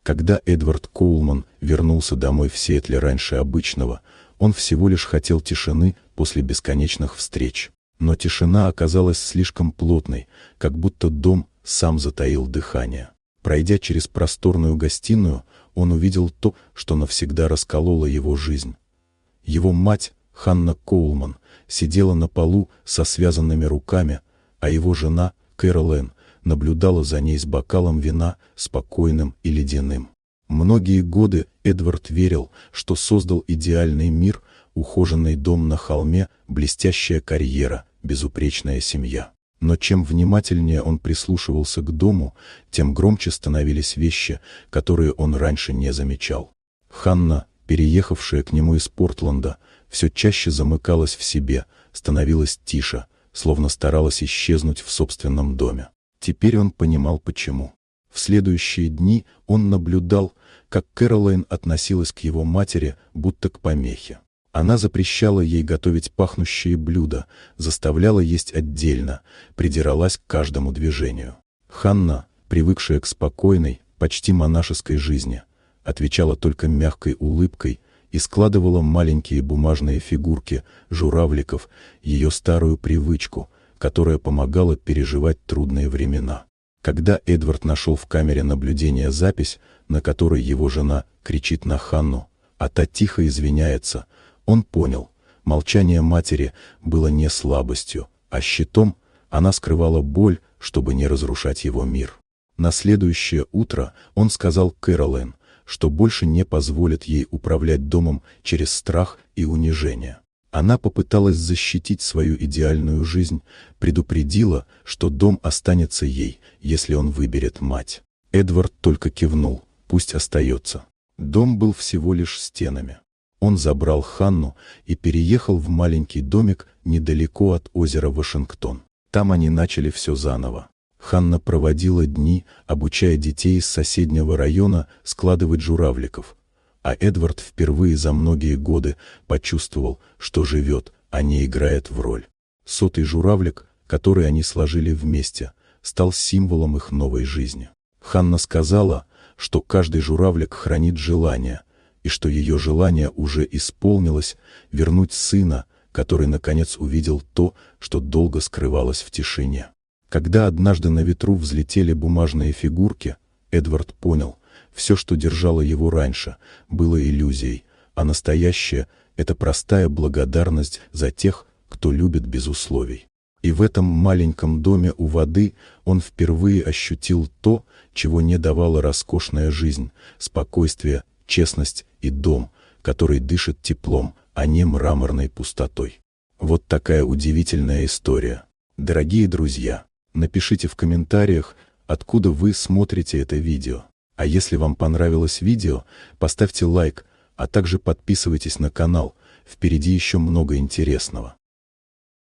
Когда Эдвард Коулман вернулся домой в Сиэтле раньше обычного, он всего лишь хотел тишины после бесконечных встреч. Но тишина оказалась слишком плотной, как будто дом сам затаил дыхание. Пройдя через просторную гостиную, он увидел то, что навсегда раскололо его жизнь. Его мать, Ханна Коулман, сидела на полу со связанными руками, а его жена, Кэрол Энн, наблюдала за ней с бокалом вина, спокойным и ледяным. Многие годы Эдвард верил, что создал идеальный мир, ухоженный дом на холме, блестящая карьера, безупречная семья. Но чем внимательнее он прислушивался к дому, тем громче становились вещи, которые он раньше не замечал. Ханна, переехавшая к нему из Портленда, все чаще замыкалась в себе, становилась тише, словно старалась исчезнуть в собственном доме. Теперь он понимал почему. В следующие дни он наблюдал, как Кэролайн относилась к его матери, будто к помехе. Она запрещала ей готовить пахнущие блюда, заставляла есть отдельно, придиралась к каждому движению. Ханна, привыкшая к спокойной, почти монашеской жизни, отвечала только мягкой улыбкой и складывала маленькие бумажные фигурки журавликов, ее старую привычку, которая помогала переживать трудные времена. Когда Эдвард нашел в камере наблюдения запись, на которой его жена кричит на Ханну, а та тихо извиняется, он понял, молчание матери было не слабостью, а щитом. Она скрывала боль, чтобы не разрушать его мир. На следующее утро он сказал Кэролайн, что больше не позволит ей управлять домом через страх и унижение. Она попыталась защитить свою идеальную жизнь, предупредила, что дом останется ей, если он выберет мать. Эдвард только кивнул, пусть остается. Дом был всего лишь стенами. Он забрал Ханну и переехал в маленький домик недалеко от озера Вашингтон. Там они начали все заново. Ханна проводила дни, обучая детей из соседнего района складывать журавликов, а Эдвард впервые за многие годы почувствовал, что живет, а не играет в роль. 100-й журавлик, который они сложили вместе, стал символом их новой жизни. Ханна сказала, что каждый журавлик хранит желание, и что ее желание уже исполнилось — вернуть сына, который наконец увидел то, что долго скрывалось в тишине. Когда однажды на ветру взлетели бумажные фигурки, Эдвард понял, все, что держало его раньше, было иллюзией, а настоящее — это простая благодарность за тех, кто любит без условий. И в этом маленьком доме у воды он впервые ощутил то, чего не давала роскошная жизнь — спокойствие, честность и дом, который дышит теплом, а не мраморной пустотой. Вот такая удивительная история. Дорогие друзья, напишите в комментариях, откуда вы смотрите это видео. А если вам понравилось видео, поставьте лайк, а также подписывайтесь на канал, впереди еще много интересного.